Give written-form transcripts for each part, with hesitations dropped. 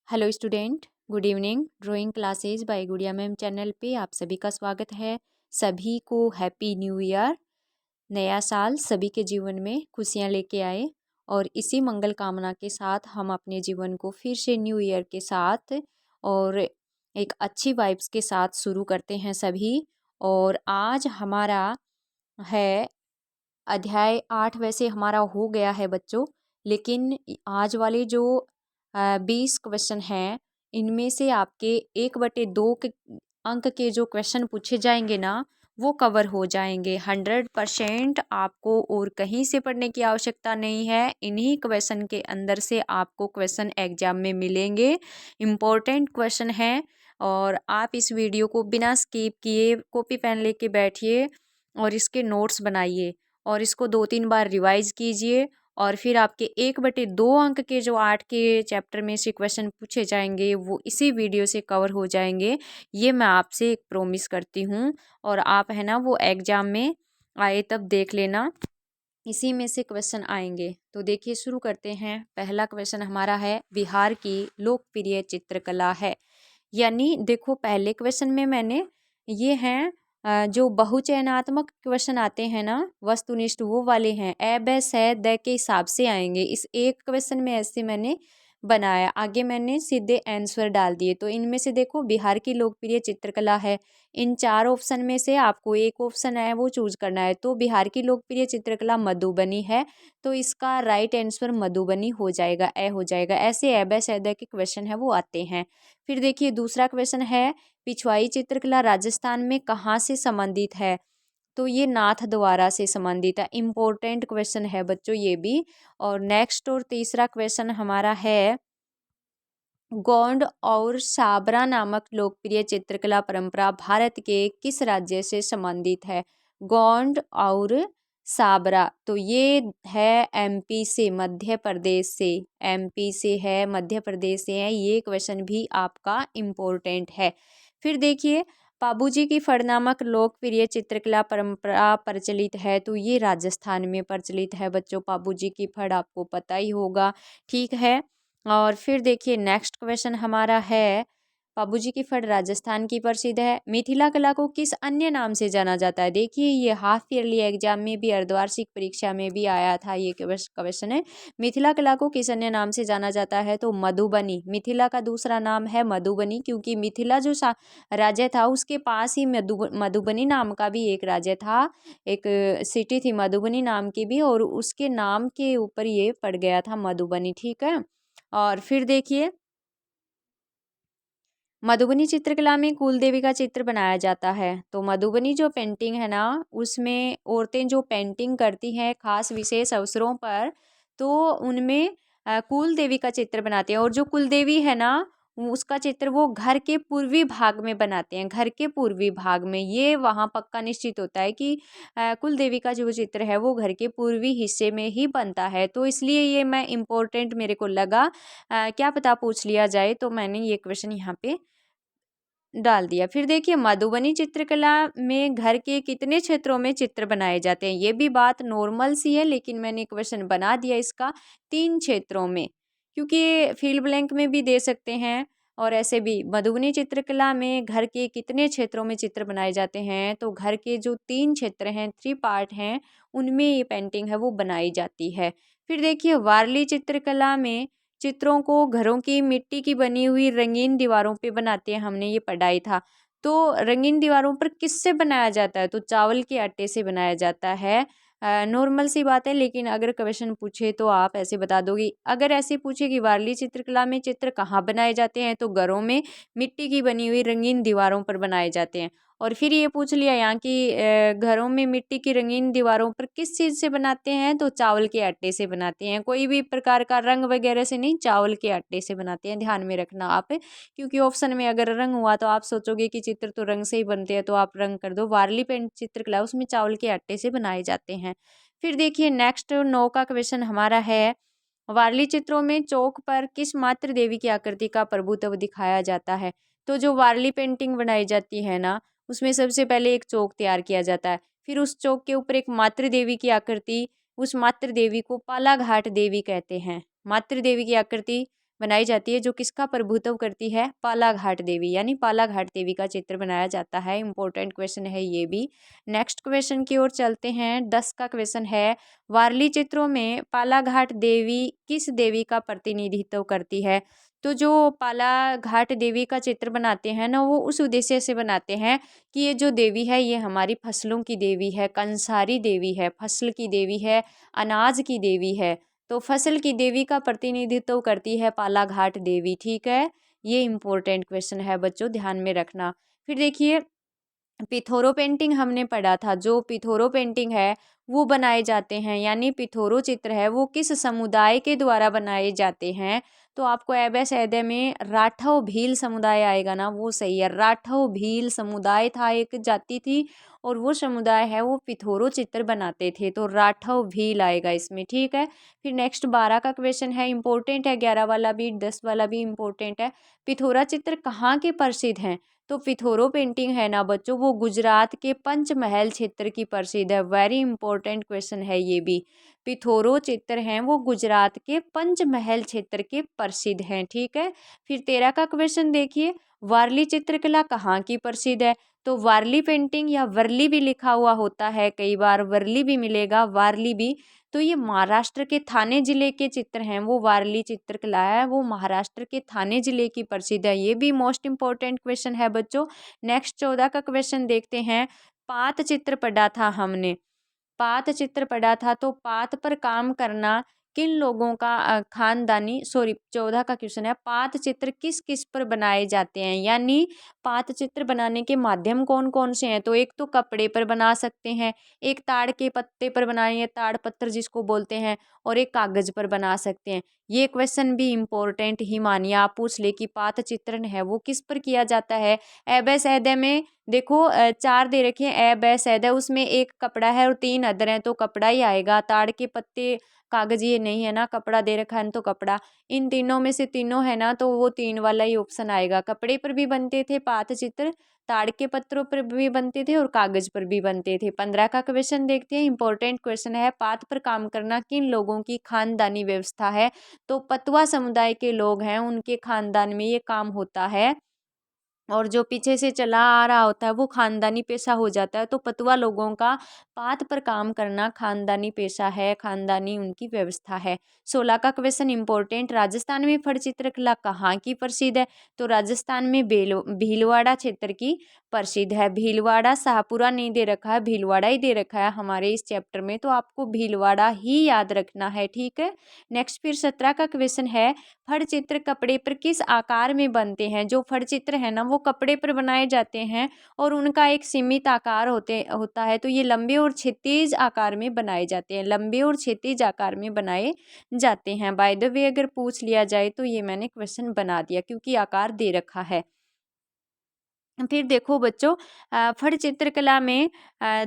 Hello student, good evening. Drawing classes bye गुड़िया ma'am channel पे आप सभी का स्वागत है। सभी को हैप्पी न्यू ईयर। नया साल सभी के जीवन में खुशियां लेके आए और इसी मंगल कामना के साथ हम अपने जीवन को फिर से न्यू ईयर के साथ और एक अच्छी वाइब्स के साथ शुरू करते हैं सभी। और आज हमारा है अध्याय 8। वैसे हमारा हो गया है बच्चों, लेकिन आज वाले जो 20 क्वेश्चन हैं इनमें से आपके 1/2 के अंक के जो क्वेश्चन पूछे जाएंगे ना वो कवर हो जाएंगे 100%। आपको और कहीं से पढ़ने की आवश्यकता नहीं है। इन्हीं क्वेश्चन के अंदर से आपको क्वेश्चन एग्जाम में मिलेंगे। इम्पोर्टेंट क्वेश्चन हैं और आप इस वीडियो को बिना स्किप किए कॉपी पेन लेके बैठिए और इसके नोट्स बनाइए और इसको 2-3 बार रिवाइज कीजिए। और फिर आपके 1/2 अंक के जो 8 के चैप्टर में से क्वेश्चन पूछे जाएंगे वो इसी वीडियो से कवर हो जाएंगे। ये मैं आपसे एक प्रॉमिस करती हूँ। और आप है ना वो एग्ज़ाम में आए तब देख लेना, इसी में से क्वेश्चन आएंगे। तो देखिए शुरू करते हैं। पहला क्वेश्चन हमारा है बिहार की लोकप्रिय चित्रकला है। यानी देखो पहले क्वेश्चन में मैंने ये हैं जो बहुचयनात्मक क्वेश्चन आते हैं ना वस्तुनिष्ठ वो वाले हैं। ए ब से द के हिसाब से आएंगे। इस एक क्वेश्चन में ऐसे मैंने बनाया, आगे मैंने सीधे आंसर डाल दिए। तो इनमें से देखो बिहार की लोकप्रिय चित्रकला है। इन 4 ऑप्शन में से आपको एक ऑप्शन है वो चूज करना है। तो बिहार की लोकप्रिय चित्रकला मधुबनी है, तो इसका राइट आंसर मधुबनी हो जाएगा, ए हो जाएगा। ऐसे ए ब से द के क्वेश्चन है वो आते हैं। फिर देखिए दूसरा क्वेश्चन है पिछवाई चित्रकला राजस्थान में कहाँ से संबंधित है। तो ये नाथ द्वारा से संबंधित है। इम्पोर्टेंट क्वेश्चन है बच्चों ये भी। और नेक्स्ट और तीसरा क्वेश्चन हमारा है गोंड और साबरा नामक लोकप्रिय चित्रकला परंपरा भारत के किस राज्य से संबंधित है। गोंड और साबरा तो ये है एमपी से, मध्य प्रदेश से। एमपी से है, मध्य प्रदेश से है। ये क्वेश्चन भी आपका इम्पोर्टेंट है। फिर देखिए पाबूजी की फड़ नामक लोकप्रिय चित्रकला परंपरा प्रचलित है। तो ये राजस्थान में प्रचलित है बच्चों। पाबूजी की फड़ आपको पता ही होगा, ठीक है। और फिर देखिए नेक्स्ट क्वेश्चन हमारा है पाबूजी की फड़ राजस्थान की प्रसिद्ध है। मिथिला कला को किस अन्य नाम से जाना जाता है। देखिए ये हाफ ईयरली एग्जाम में भी, अर्धवार्षिक परीक्षा में भी आया था ये क्वेश्चन है। मिथिला कला को किस अन्य नाम से जाना जाता है। तो मधुबनी। मिथिला का दूसरा नाम है मधुबनी, क्योंकि मिथिला जो राज्य था उसके पास ही मधुबनी नाम का भी एक राज्य था, एक सिटी थी मधुबनी नाम की भी, और उसके नाम के ऊपर ये पड़ गया था मधुबनी, ठीक है। और फिर देखिए मधुबनी चित्रकला में कुल देवी का चित्र बनाया जाता है। तो मधुबनी जो पेंटिंग है ना उसमें औरतें जो पेंटिंग करती हैं खास विशेष अवसरों पर, तो उनमें कुल देवी का चित्र बनाते हैं। और जो कुल देवी है ना उसका चित्र वो घर के पूर्वी भाग में बनाते हैं। घर के पूर्वी भाग में ये वहाँ पक्का निश्चित होता है कि कुल देवी का जो चित्र है वो घर के पूर्वी हिस्से में ही बनता है। तो इसलिए ये मैं इम्पोर्टेंट मेरे को लगा, क्या पता पूछ लिया जाए, तो मैंने ये क्वेश्चन यहाँ पे डाल दिया। फिर देखिए मधुबनी चित्रकला में घर के कितने क्षेत्रों में चित्र बनाए जाते हैं। ये भी बात नॉर्मल सी है, लेकिन मैंने क्वेश्चन बना दिया इसका 3 क्षेत्रों में, क्योंकि फिल ब्लैंक में भी दे सकते हैं और ऐसे भी। मधुबनी चित्रकला में घर के कितने क्षेत्रों में चित्र बनाए जाते हैं। तो घर के जो 3 क्षेत्र हैं, 3 पार्ट हैं, उनमें ये पेंटिंग है वो बनाई जाती है। फिर देखिए वारली चित्रकला में चित्रों को घरों की मिट्टी की बनी हुई रंगीन दीवारों पे बनाते हैं, हमने ये पढ़ाई था। तो रंगीन दीवारों पर किससे बनाया जाता है। तो चावल के आटे से बनाया जाता है। नॉर्मल सी बात है, लेकिन अगर क्वेश्चन पूछे तो आप ऐसे बता दोगे। अगर ऐसे पूछे कि वारली चित्रकला में चित्र कहाँ बनाए जाते हैं, तो घरों में मिट्टी की बनी हुई रंगीन दीवारों पर बनाए जाते हैं। और फिर ये पूछ लिया यहाँ की घरों में मिट्टी की रंगीन दीवारों पर किस चीज़ से बनाते हैं। तो चावल के आटे से बनाते हैं। कोई भी प्रकार का रंग वगैरह से नहीं, चावल के आटे से बनाते हैं। ध्यान में रखना आप, क्योंकि ऑप्शन में अगर रंग हुआ तो आप सोचोगे कि चित्र तो रंग से ही बनते हैं, तो आप रंग कर दो। वारली पेंट चित्रकला उसमें चावल के आटे से बनाए जाते हैं। फिर देखिए नेक्स्ट 9 का क्वेश्चन हमारा है वारली चित्रों में चौक पर किस मातृ देवी की आकृति का प्रभुत्व दिखाया जाता है। तो जो वारली पेंटिंग बनाई जाती है ना उसमें सबसे पहले एक चौक तैयार किया जाता है। फिर उस चौक के ऊपर एक मातृ देवी की आकृति, उस मातृ देवी को पालाघाट देवी कहते हैं। मातृ देवी की आकृति बनाई जाती है, जो किसका प्रभुत्व करती है, पालाघाट देवी, यानी पालाघाट देवी का चित्र बनाया जाता है। इंपॉर्टेंट क्वेश्चन है ये भी। नेक्स्ट क्वेश्चन की ओर चलते हैं। 10 का क्वेश्चन है, वारली चित्रों में पालाघाट देवी किस देवी का प्रतिनिधित्व करती है। तो जो पालाघाट देवी का चित्र बनाते हैं ना, वो उस उद्देश्य से बनाते हैं कि ये जो देवी है ये हमारी फसलों की देवी है, कंसारी देवी है, फसल की देवी है, अनाज की देवी है। तो फसल की देवी का प्रतिनिधित्व करती है पालाघाट देवी, ठीक है। ये इंपॉर्टेंट क्वेश्चन है बच्चों, ध्यान में रखना। फिर देखिए, पिथोरो पेंटिंग हमने पढ़ा था। जो पिथोरो पेंटिंग है वो बनाए जाते हैं, यानी पिथोरो चित्र है वो किस समुदाय के द्वारा बनाए जाते हैं। तो आपको एबेस ऐदे में राठौर भील समुदाय आएगा ना, वो सही है। राठौर भील समुदाय था, एक जाति थी, और वो समुदाय है वो पिथोरो चित्र बनाते थे, तो राठौर भील आएगा इसमें, ठीक है। फिर नेक्स्ट 12 का क्वेश्चन है, इंपॉर्टेंट है, 11 वाला भी 10 वाला भी इंपॉर्टेंट है। पिथोरा चित्र कहाँ के प्रसिद्ध हैं। तो पिथोरो पेंटिंग है ना बच्चों, वो गुजरात के पंचमहल क्षेत्र की प्रसिद्ध है। वेरी इंपॉर्टेंट क्वेश्चन है ये भी। पिथोरो चित्र हैं वो गुजरात के पंचमहल क्षेत्र के प्रसिद्ध हैं, ठीक है। फिर 13 का क्वेश्चन देखिए, वारली चित्रकला कहाँ की प्रसिद्ध है। तो वारली पेंटिंग या वर्ली भी लिखा हुआ होता है, कई बार वर्ली भी मिलेगा, वारली भी। तो ये महाराष्ट्र के थाने जिले के चित्र हैं, वो वारली चित्रकला है वो महाराष्ट्र के थाने जिले की प्रसिद्ध है। ये भी मोस्ट इंपॉर्टेंट क्वेश्चन है बच्चों। नेक्स्ट 14 का क्वेश्चन देखते हैं। पात चित्र पढ़ा था हमने, पात चित्र पढ़ा था, तो पात पर काम करना किन लोगों का खानदानी, सॉरी 14 का क्वेश्चन है, पात चित्र किस किस पर बनाए जाते हैं, यानी पात चित्र बनाने के माध्यम कौन कौन से हैं। तो एक तो कपड़े पर बना सकते हैं, एक ताड़ के पत्ते पर बनाएंगे, ताड़ पत्थर जिसको बोलते हैं, और एक कागज पर बना सकते हैं। ये क्वेश्चन भी इंपॉर्टेंट ही मानिए, आप पूछ ले कि पात चित्रण है वो किस पर किया जाता है। एबे सैदे में देखो 4 दे रखे हैं, एबे सैदे, उसमें एक कपड़ा है और 3 अदर हैं, तो कपड़ा ही आएगा। ताड़ के पत्ते कागज ये नहीं है ना, कपड़ा दे रखा है तो कपड़ा, इन तीनों में से तीनों है ना, तो वो 3 वाला ही ऑप्शन आएगा। कपड़े पर भी बनते थे पात चित्र, ताड़ के पत्रों पर भी बनते थे और कागज पर भी बनते थे। 15 का क्वेश्चन देखते हैं, इंपॉर्टेंट क्वेश्चन है, पात पर काम करना किन लोगों की खानदानी व्यवस्था है। तो पतवा समुदाय के लोग हैं, उनके खानदान में ये काम होता है, और जो पीछे से चला आ रहा होता है वो खानदानी पेशा हो जाता है। तो पतवा लोगों का पात पर काम करना खानदानी पेशा है, खानदानी उनकी व्यवस्था है। 16 का क्वेश्चन इंपॉर्टेंट, राजस्थान में फट चित्रकला कहाँ की प्रसिद्ध है। तो राजस्थान में भीलवाड़ा क्षेत्र की प्रसिद्ध है। भीलवाड़ा, शाहपुरा नहीं दे रखा है, भीलवाड़ा ही दे रखा है हमारे इस चैप्टर में, तो आपको भीलवाड़ा ही याद रखना है, ठीक है। नेक्स्ट फिर 17 का क्वेश्चन है, फट चित्र कपड़े पर किस आकार में बनते हैं। जो फट चित्र है ना वो कपड़े पर बनाए जाते हैं, और उनका एक सीमित आकार होता है, तो ये लंबे और क्षैतिज आकार में बनाए जाते हैं, लंबे और क्षैतिज आकार में बनाए जाते हैं। बाय द वे अगर पूछ लिया जाए तो ये मैंने क्वेश्चन बना दिया क्योंकि आकार दे रखा है। फिर देखो बच्चों, फट चित्रकला में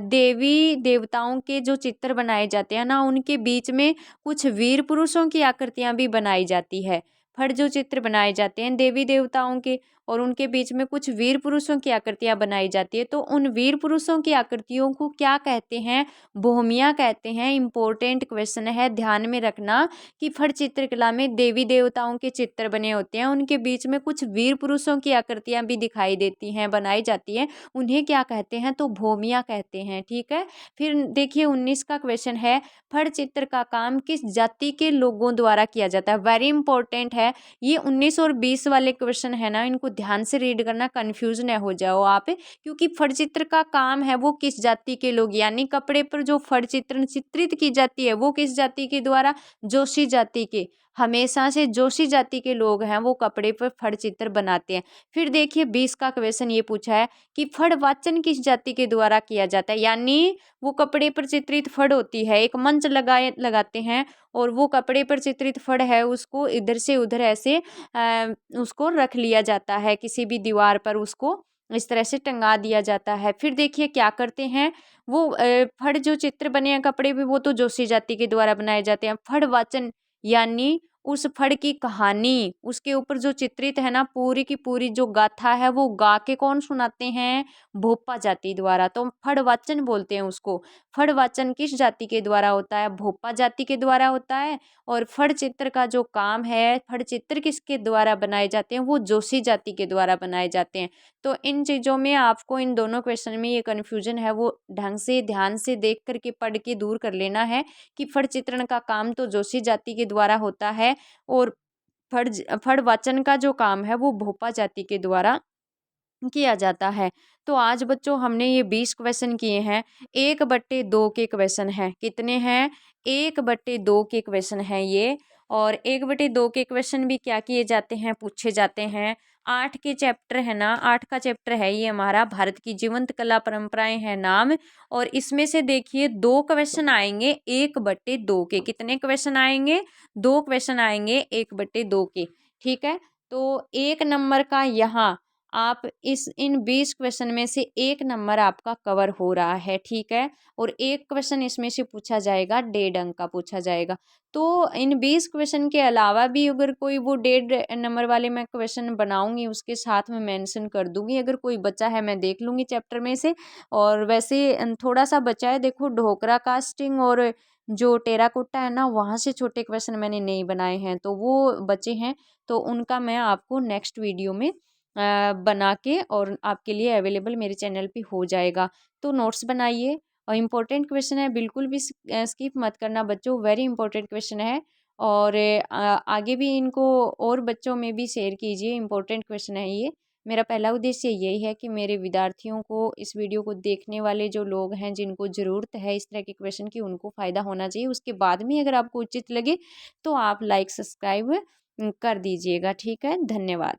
देवी देवताओं के जो चित्र बनाए जाते हैं ना, उनके बीच में कुछ वीर पुरुषों की आकृतियां भी बनाई जाती है। फट जो चित्र बनाए जाते हैं देवी देवताओं के, और उनके बीच में कुछ वीर पुरुषों की आकृतियां बनाई जाती है, तो उन वीर पुरुषों की आकृतियों को क्या कहते हैं, भूमिया कहते हैं। इंपॉर्टेंट क्वेश्चन है, ध्यान में रखना कि फट चित्रकला में देवी देवताओं के चित्र बने होते हैं, उनके बीच में कुछ वीर पुरुषों की आकृतियां भी दिखाई देती हैं, बनाई जाती हैं, उन्हें क्या कहते हैं, तो भूमिया कहते हैं, ठीक है। फिर देखिए 19 का क्वेश्चन है, फट चित्र का काम किस जाति के लोगों द्वारा किया जाता है। वेरी इंपॉर्टेंट है ये 19 और 20 वाले क्वेश्चन है ना, इनको ध्यान से रीड करना, कंफ्यूज न हो जाओ आप, क्योंकि फट चित्र का काम है वो किस जाति के लोग, यानी कपड़े पर जो फट चित्र चित्रित की जाती है वो किस जाति के द्वारा, जोशी जाति के। हमेशा से जोशी जाति के लोग हैं वो कपड़े पर फट चित्र बनाते हैं। फिर देखिए 20 का क्वेश्चन ये पूछा है कि फड़ वाचन किस जाति के द्वारा किया जाता है, यानी वो कपड़े पर चित्रित फड़ होती है, एक मंच लगाते हैं, और वो कपड़े पर चित्रित फड़ है उसको इधर से उधर ऐसे उसको रख लिया जाता है, किसी भी दीवार पर उसको इस तरह से टंगा दिया जाता है। फिर देखिए क्या करते हैं, वो फड़ जो चित्र बने हैं कपड़े पे वो तो जोशी जाति के द्वारा बनाए जाते हैं। फड़ वाचन यानी उस फड़ की कहानी, उसके ऊपर जो चित्रित है ना पूरी की पूरी जो गाथा है वो गा के कौन सुनाते हैं? भोपा जाति द्वारा। तो फड़ वाचन बोलते हैं उसको। फड़ वाचन किस जाति के द्वारा होता है? भोपा जाति के द्वारा होता है। और फड़ चित्र का जो काम है, फड़ चित्र किसके द्वारा बनाए जाते हैं? वो जोशी जाति के द्वारा बनाए जाते हैं। तो इन चीज़ों में आपको इन दोनों क्वेश्चन में ये कन्फ्यूजन है वो ढंग से ध्यान से देख करके पढ़ के दूर कर लेना है कि फड़ चित्रण का काम तो जोशी जाति के द्वारा होता है और फड़ वाचन का जो काम है वो भोपा जाति के द्वारा किया जाता है। तो आज बच्चों हमने ये 20 क्वेश्चन किए हैं। 1/2 के क्वेश्चन हैं। कितने हैं? 1/2 के क्वेश्चन हैं ये। और 1/2 के क्वेश्चन भी क्या किए जाते हैं? पूछे जाते हैं। 8 के चैप्टर है ना, 8 का चैप्टर है ये हमारा भारत की जीवंत कला परंपराएं है नाम। और इसमें से देखिए 2 क्वेश्चन आएंगे 1/2 के। कितने क्वेश्चन आएंगे? 2 क्वेश्चन आएंगे 1/2 के। ठीक है। तो 1 नंबर का यहाँ आप इन 20 क्वेश्चन में से 1 नंबर आपका कवर हो रहा है। ठीक है। और 1 क्वेश्चन इसमें से पूछा जाएगा 1.5 अंक का पूछा जाएगा। तो इन 20 क्वेश्चन के अलावा भी अगर कोई वो 1.5 नंबर वाले मैं क्वेश्चन बनाऊंगी उसके साथ में मेंशन कर दूंगी। अगर कोई बचा है मैं देख लूंगी चैप्टर में से। और वैसे थोड़ा सा बचा है, देखो ढोकरा कास्टिंग और जो टेराकोटा है ना वहाँ से छोटे क्वेश्चन मैंने नहीं बनाए हैं तो वो बचे हैं। तो उनका मैं आपको नेक्स्ट वीडियो में बना के और आपके लिए अवेलेबल मेरे चैनल पे हो जाएगा। तो नोट्स बनाइए और इम्पोर्टेंट क्वेश्चन है, बिल्कुल भी स्किप मत करना बच्चों, वेरी इंपॉर्टेंट क्वेश्चन है। और आगे भी इनको और बच्चों में भी शेयर कीजिए, इम्पोर्टेंट क्वेश्चन है ये। मेरा पहला उद्देश्य यही है कि मेरे विद्यार्थियों को, इस वीडियो को देखने वाले जो लोग हैं जिनको ज़रूरत है इस तरह के क्वेश्चन की, उनको फ़ायदा होना चाहिए। उसके बाद में अगर आपको उचित लगे तो आप लाइक सब्सक्राइब कर दीजिएगा। ठीक है, धन्यवाद।